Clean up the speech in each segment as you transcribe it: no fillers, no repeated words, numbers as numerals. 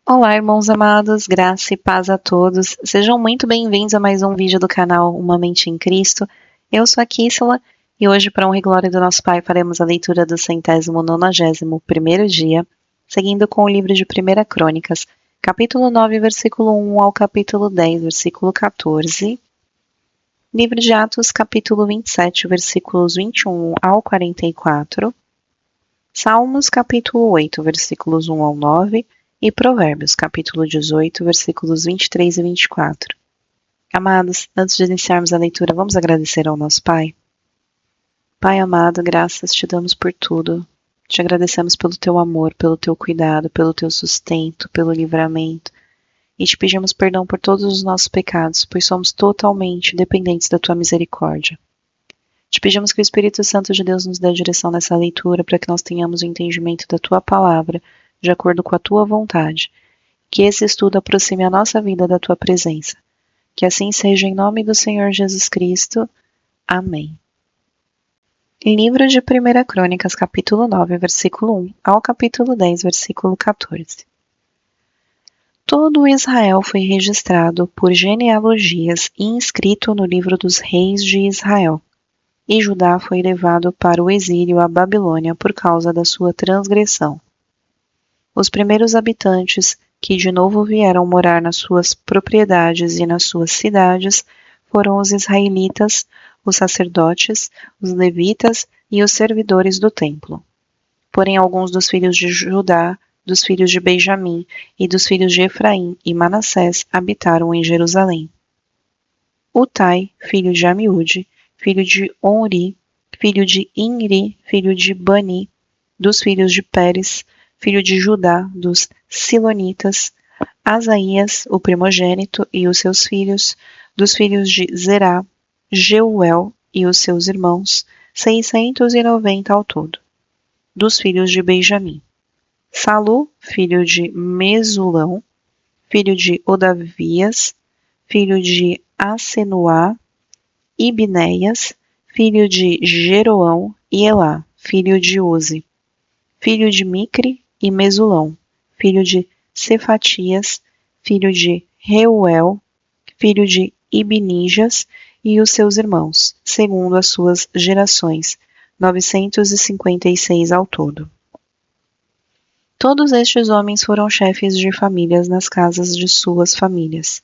Olá, irmãos amados, graça e paz a todos. Sejam muito bem-vindos a mais um vídeo do canal Uma Mente em Cristo. Eu sou a Kissela e hoje, para honra e glória do nosso Pai, faremos a leitura do 191º dia, seguindo com o livro de 1 Crônicas, capítulo 9, versículo 1 ao capítulo 10, versículo 14. Livro de Atos, capítulo 27, versículos 21 ao 44. Salmos, capítulo 8, versículos 1 ao 9. E Provérbios, capítulo 18, versículos 23 e 24. Amados, antes de iniciarmos a leitura, vamos agradecer ao nosso Pai? Pai amado, graças te damos por tudo. Te agradecemos pelo teu amor, pelo teu cuidado, pelo teu sustento, pelo livramento. E te pedimos perdão por todos os nossos pecados, pois somos totalmente dependentes da tua misericórdia. Te pedimos que o Espírito Santo de Deus nos dê a direção nessa leitura, para que nós tenhamos o entendimento da tua palavra, de acordo com a tua vontade. Que esse estudo aproxime a nossa vida da tua presença. Que assim seja em nome do Senhor Jesus Cristo. Amém. Livro de 1 Crônicas, capítulo 9, versículo 1 ao capítulo 10, versículo 14. Todo Israel foi registrado por genealogias e inscrito no livro dos reis de Israel. E Judá foi levado para o exílio à Babilônia por causa da sua transgressão. Os primeiros habitantes que de novo vieram morar nas suas propriedades e nas suas cidades foram os israelitas, os sacerdotes, os levitas e os servidores do templo. Porém, alguns dos filhos de Judá, dos filhos de Benjamim e dos filhos de Efraim e Manassés habitaram em Jerusalém. Utai, filho de Amiúde, filho de Onri, filho de Inri, filho de Bani, dos filhos de Pérez, filho de Judá, dos Silonitas, Asaías, o primogênito, e os seus filhos, dos filhos de Zerá, Jeuel e os seus irmãos, 690 ao todo. Dos filhos de Benjamim, Salu, filho de Mesulão, filho de Odavias, filho de Asenuá, Ibnéias, filho de Jeroão, e Elá, filho de Uzi, filho de Micre e Mesulão, filho de Cefatias, filho de Reuel, filho de Ibnijas e os seus irmãos, segundo as suas gerações, 956 ao todo. Todos estes homens foram chefes de famílias nas casas de suas famílias.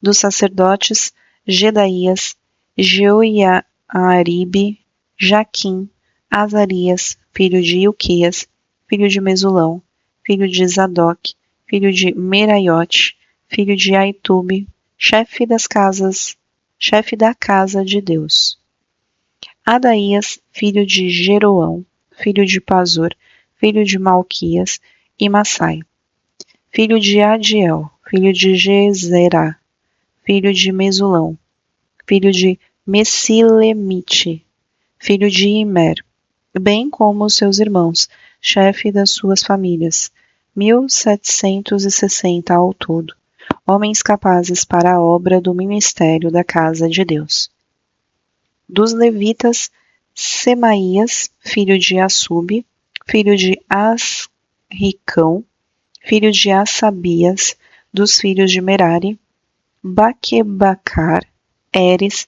Dos sacerdotes, Jedaías, Jeoiaribe, Jaquim, Azarias, filho de Ilquias, filho de Mesulão, filho de Zadok, filho de Meraiote, filho de Aitube, chefe da casa de Deus. Adaías, filho de Jeroão, filho de Pazur, filho de Malquias, e Massai, filho de Adiel, filho de Jezerá, filho de Mesulão, filho de Messilemite, filho de Imer, bem como os seus irmãos, chefe das suas famílias, 1760 ao todo, homens capazes para a obra do ministério da casa de Deus. Dos levitas, Semaías, filho de Assub, filho de Asricão, filho de Assabias, dos filhos de Merari, Baquebacar, Eres,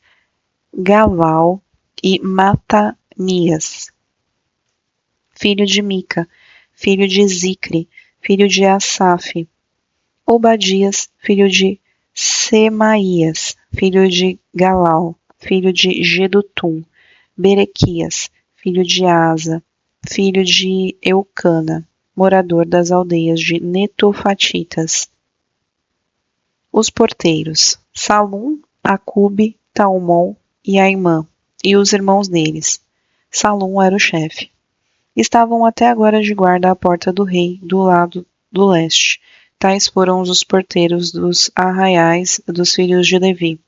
Galal e Matanias, filho de Mica, filho de Zicre, filho de Asaf, Obadias, filho de Semaías, filho de Galal, filho de Gedutum, Berequias, filho de Asa, filho de Eucana, morador das aldeias de Netofatitas. Os porteiros, Salum, Acube, Talmon e Aimã, e os irmãos deles. Salum era o chefe. Estavam até agora de guarda à porta do rei, do lado do leste. Tais foram os porteiros dos arraiais dos filhos de Levi.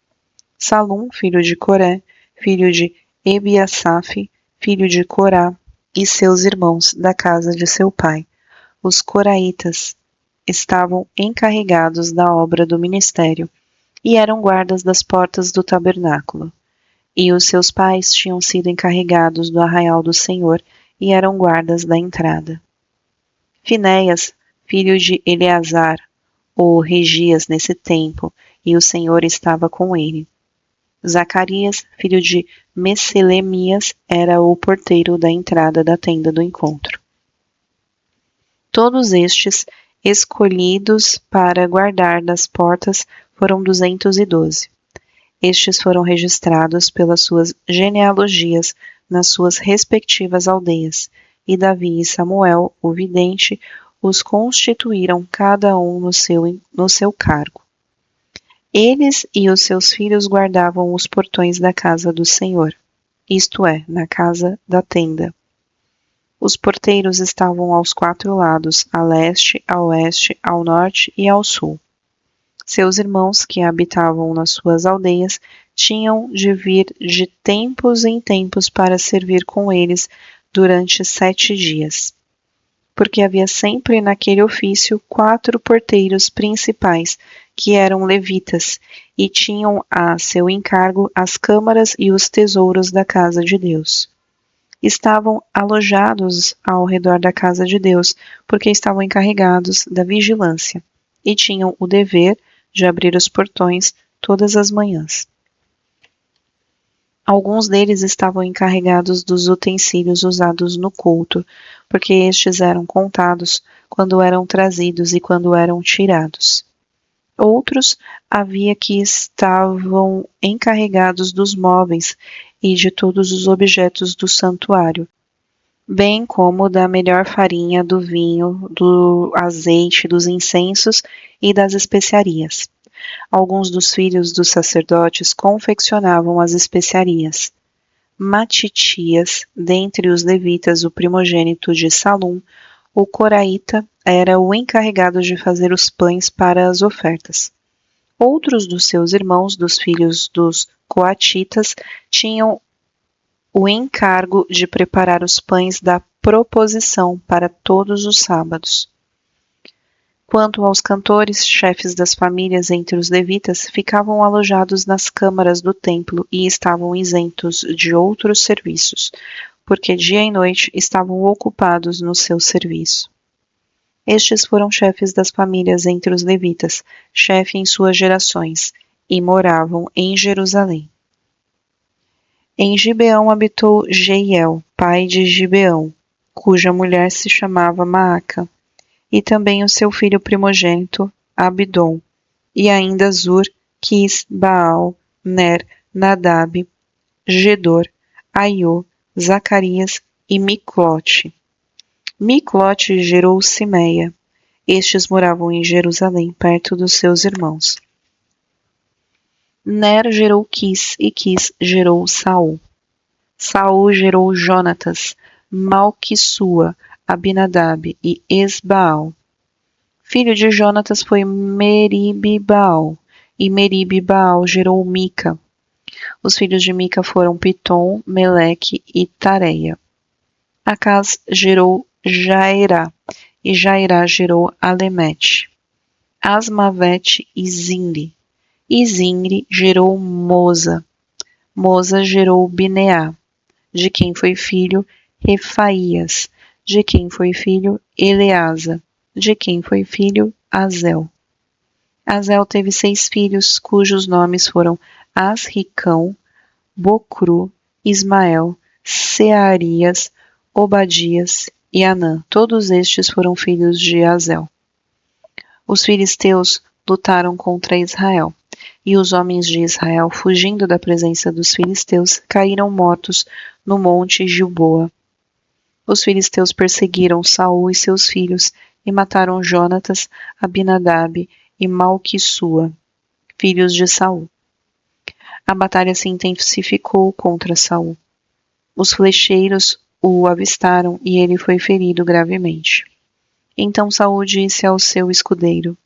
Salum, filho de Coré, filho de Ebiasaf, filho de Corá, e seus irmãos da casa de seu pai. Os coraitas estavam encarregados da obra do ministério e eram guardas das portas do tabernáculo. E os seus pais tinham sido encarregados do arraial do Senhor e eram guardas da entrada. Finéias, filho de Eleazar, o regias nesse tempo, e o Senhor estava com ele. Zacarias, filho de Messelemias, era o porteiro da entrada da tenda do encontro. Todos estes, escolhidos para guardar das portas, foram 212. Estes foram registrados pelas suas genealogias nas suas respectivas aldeias, e Davi e Samuel, o vidente, os constituíram cada um no seu cargo. Eles e os seus filhos guardavam os portões da casa do Senhor, isto é, na casa da tenda. Os porteiros estavam aos 4 lados, a leste, a oeste, ao norte e ao sul. Seus irmãos, que habitavam nas suas aldeias, tinham de vir de tempos em tempos para servir com eles durante 7 dias. Porque havia sempre naquele ofício 4 porteiros principais, que eram levitas, e tinham a seu encargo as câmaras e os tesouros da casa de Deus. Estavam alojados ao redor da casa de Deus, porque estavam encarregados da vigilância, e tinham o dever de abrir os portões todas as manhãs. Alguns deles estavam encarregados dos utensílios usados no culto, porque estes eram contados quando eram trazidos e quando eram tirados. Outros havia que estavam encarregados dos móveis e de todos os objetos do santuário, bem como da melhor farinha, do vinho, do azeite, dos incensos e das especiarias. Alguns dos filhos dos sacerdotes confeccionavam as especiarias. Matitias, dentre os levitas, o primogênito de Salum, o coraíta, era o encarregado de fazer os pães para as ofertas. Outros dos seus irmãos, dos filhos dos coatitas, tinham o encargo de preparar os pães da proposição para todos os sábados. Quanto aos cantores, chefes das famílias entre os levitas, ficavam alojados nas câmaras do templo e estavam isentos de outros serviços, porque dia e noite estavam ocupados no seu serviço. Estes foram chefes das famílias entre os levitas, chefe em suas gerações, e moravam em Jerusalém. Em Gibeão habitou Jeiel, pai de Gibeão, cuja mulher se chamava Maaca, e também o seu filho primogênito, Abidom, e ainda Zur, Quis, Baal, Ner, Nadab, Gedor, Aiô, Zacarias e Miclote. Miclote gerou Simeia. Estes moravam em Jerusalém, perto dos seus irmãos. Ner gerou Quis, e Quis gerou Saul. Saul gerou Jonatas, Malquissua, Abinadab e Esbaal. Filho de Jonatas foi Meribe-Baal, e Meribe-Baal gerou Mica. Os filhos de Mica foram Pitom, Meleque e Tareia. Acaz gerou Jairá, e Jairá gerou Alemete, Asmavete e Zinri. E Zinri gerou Moza. Moza gerou Bineá, de quem foi filho Refaías, de quem foi filho Eleasa, de quem foi filho Azel. Azel teve 6 filhos, cujos nomes foram Asricão, Bocru, Ismael, Searias, Obadias e Anã. Todos estes foram filhos de Azel. Os filisteus lutaram contra Israel, e os homens de Israel, fugindo da presença dos filisteus, caíram mortos no monte Gilboa. Os filisteus perseguiram Saul e seus filhos e mataram Jonatas, Abinadab e Malquissua, filhos de Saul. A batalha se intensificou contra Saul. Os flecheiros o avistaram e ele foi ferido gravemente. Então Saul disse ao seu escudeiro: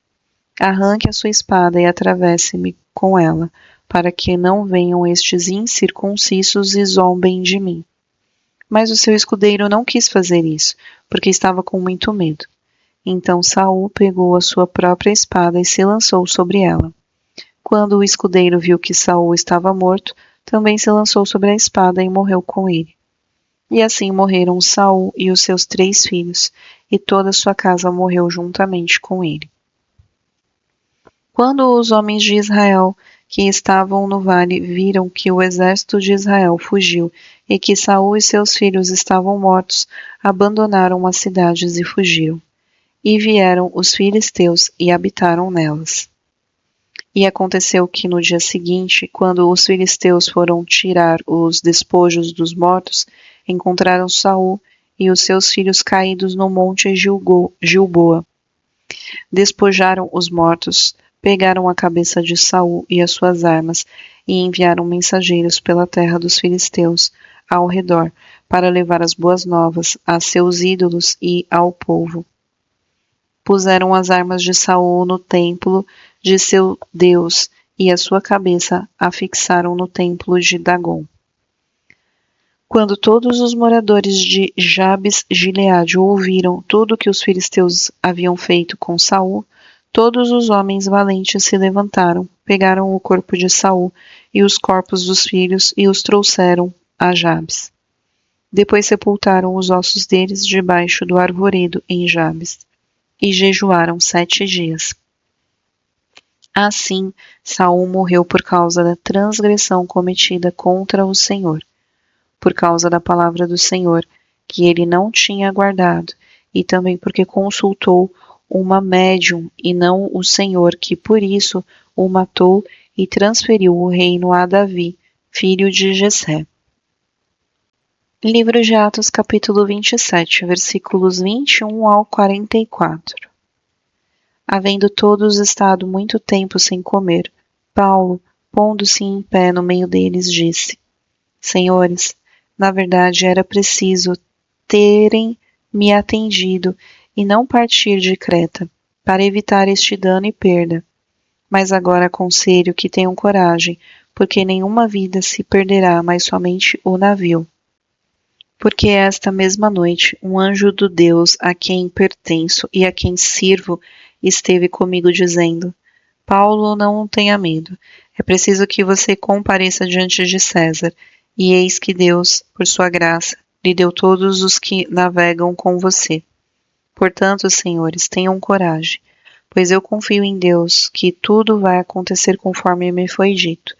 arranque a sua espada e atravesse-me com ela, para que não venham estes incircuncisos e zombem de mim. Mas o seu escudeiro não quis fazer isso, porque estava com muito medo. Então Saul pegou a sua própria espada e se lançou sobre ela. Quando o escudeiro viu que Saul estava morto, também se lançou sobre a espada e morreu com ele. E assim morreram Saul e os seus 3 filhos, e toda sua casa morreu juntamente com ele. Quando os homens de Israel que estavam no vale viram que o exército de Israel fugiu e que Saul e seus filhos estavam mortos, abandonaram as cidades e fugiram. E vieram os filisteus e habitaram nelas. E aconteceu que no dia seguinte, quando os filisteus foram tirar os despojos dos mortos, encontraram Saul e os seus filhos caídos no monte Gilboa. Despojaram os mortos, pegaram a cabeça de Saul e as suas armas, e enviaram mensageiros pela terra dos filisteus ao redor, para levar as boas novas a seus ídolos e ao povo. Puseram as armas de Saul no templo de seu Deus, e a sua cabeça a fixaram no templo de Dagom. Quando todos os moradores de Jabes-Gileade ouviram tudo o que os filisteus haviam feito com Saul, todos os homens valentes se levantaram, pegaram o corpo de Saul e os corpos dos filhos e os trouxeram a Jabes. Depois sepultaram os ossos deles debaixo do arvoredo em Jabes, e jejuaram 7 dias. Assim, Saul morreu por causa da transgressão cometida contra o Senhor, por causa da palavra do Senhor, que ele não tinha guardado, e também porque consultou uma médium e não o Senhor, que por isso o matou e transferiu o reino a Davi, filho de Jessé. Livro de Atos, capítulo 27, versículos 21 ao 44. Havendo todos estado muito tempo sem comer, Paulo, pondo-se em pé no meio deles, disse: Senhores, na verdade era preciso terem me atendido e não partir de Creta, para evitar este dano e perda. Mas agora aconselho que tenham coragem, porque nenhuma vida se perderá, mas somente o navio. Porque esta mesma noite um anjo do Deus a quem pertenço e a quem sirvo esteve comigo dizendo: Paulo, não tenha medo, é preciso que você compareça diante de César, e eis que Deus, por sua graça, lhe deu todos os que navegam com você. Portanto, senhores, tenham coragem, pois eu confio em Deus que tudo vai acontecer conforme me foi dito.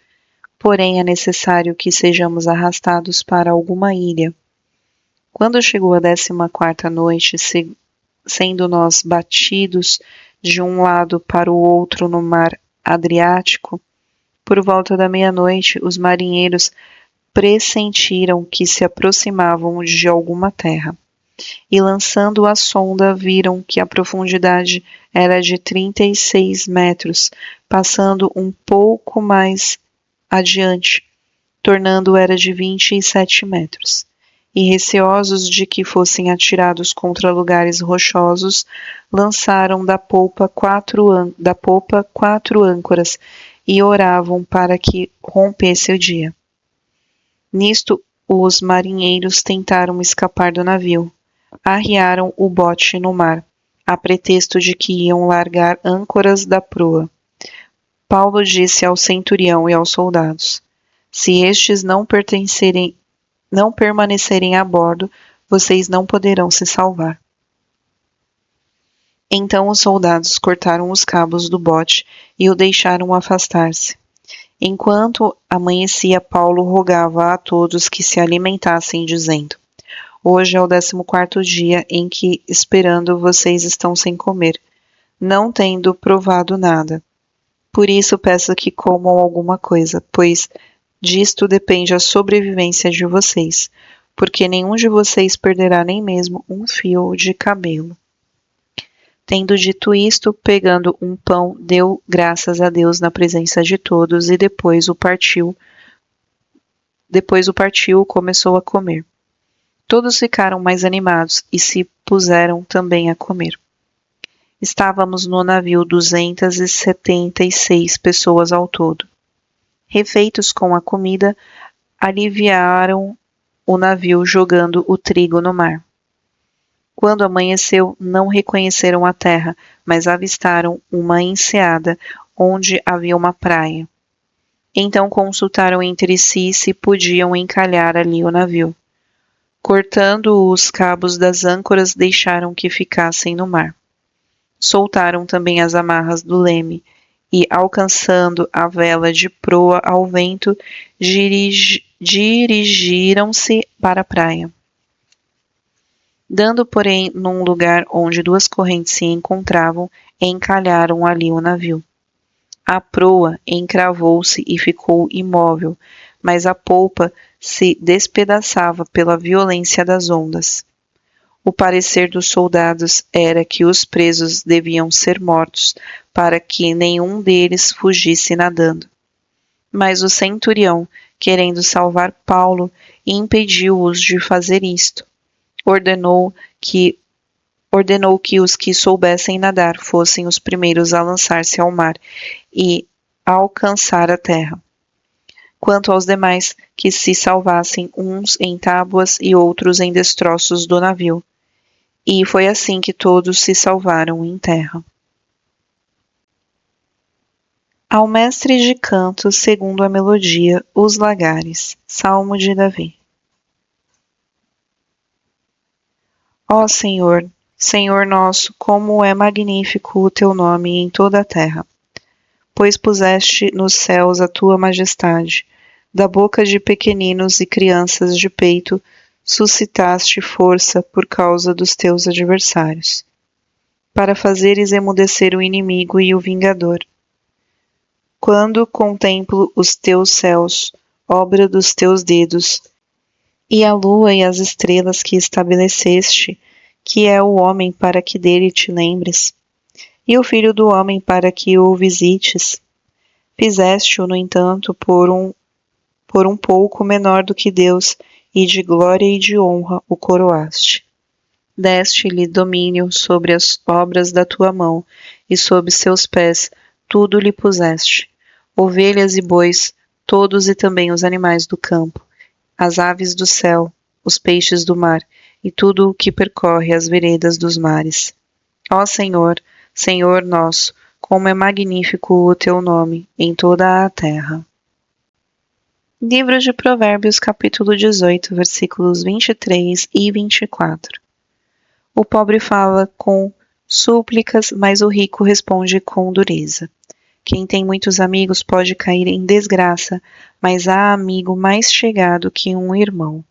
Porém, é necessário que sejamos arrastados para alguma ilha. Quando chegou a 14ª noite, sendo nós batidos de um lado para o outro no mar Adriático, por volta da meia-noite, os marinheiros pressentiram que se aproximavam de alguma terra. E lançando a sonda, viram que a profundidade era de 36 metros, passando um pouco mais adiante, tornando era de 27 metros. E receosos de que fossem atirados contra lugares rochosos, lançaram da popa quatro âncoras e oravam para que rompesse o dia. Nisto, os marinheiros tentaram escapar do navio. Arriaram o bote no mar, a pretexto de que iam largar âncoras da proa. Paulo disse ao centurião e aos soldados: Se estes não permanecerem a bordo, vocês não poderão se salvar. Então os soldados cortaram os cabos do bote e o deixaram afastar-se. Enquanto amanhecia, Paulo rogava a todos que se alimentassem, dizendo: Hoje é o 14º dia em que, esperando, vocês estão sem comer, não tendo provado nada. Por isso peço que comam alguma coisa, pois disto depende a sobrevivência de vocês, porque nenhum de vocês perderá nem mesmo um fio de cabelo. Tendo dito isto, pegando um pão, deu graças a Deus na presença de todos e depois o partiu, começou a comer. Todos ficaram mais animados e se puseram também a comer. Estávamos no navio 276 pessoas ao todo. Refeitos com a comida, aliviaram o navio jogando o trigo no mar. Quando amanheceu, não reconheceram a terra, mas avistaram uma enseada onde havia uma praia. Então consultaram entre si se podiam encalhar ali o navio. Cortando os cabos das âncoras, deixaram que ficassem no mar. Soltaram também as amarras do leme, e, alcançando a vela de proa ao vento, dirigiram-se para a praia. Dando, porém, num lugar onde duas correntes se encontravam, encalharam ali o navio. A proa encravou-se e ficou imóvel, mas a polpa se despedaçava pela violência das ondas. O parecer dos soldados era que os presos deviam ser mortos, para que nenhum deles fugisse nadando. Mas o centurião, querendo salvar Paulo, impediu-os de fazer isto. Ordenou que os que soubessem nadar fossem os primeiros a lançar-se ao mar e alcançar a terra. Quanto aos demais, que se salvassem uns em tábuas e outros em destroços do navio. E foi assim que todos se salvaram em terra. Ao mestre de canto, segundo a melodia, os lagares. Salmo de Davi. Ó Senhor, Senhor nosso, como é magnífico o teu nome em toda a terra. Pois puseste nos céus a tua majestade, da boca de pequeninos e crianças de peito, suscitaste força por causa dos teus adversários, para fazeres emudecer o inimigo e o vingador. Quando contemplo os teus céus, obra dos teus dedos, e a lua e as estrelas que estabeleceste, que é o homem para que dele te lembres, e o filho do homem para que o visites. Fizeste-o, no entanto, por um pouco menor do que Deus, e de glória e de honra o coroaste. Deste-lhe domínio sobre as obras da tua mão, e sob seus pés tudo lhe puseste, ovelhas e bois, todos e também os animais do campo, as aves do céu, os peixes do mar, e tudo o que percorre as veredas dos mares. Ó Senhor, Senhor nosso, como é magnífico o teu nome em toda a terra. Livro de Provérbios, capítulo 18, versículos 23 e 24. O pobre fala com súplicas, mas o rico responde com dureza. Quem tem muitos amigos pode cair em desgraça, mas há amigo mais chegado que um irmão.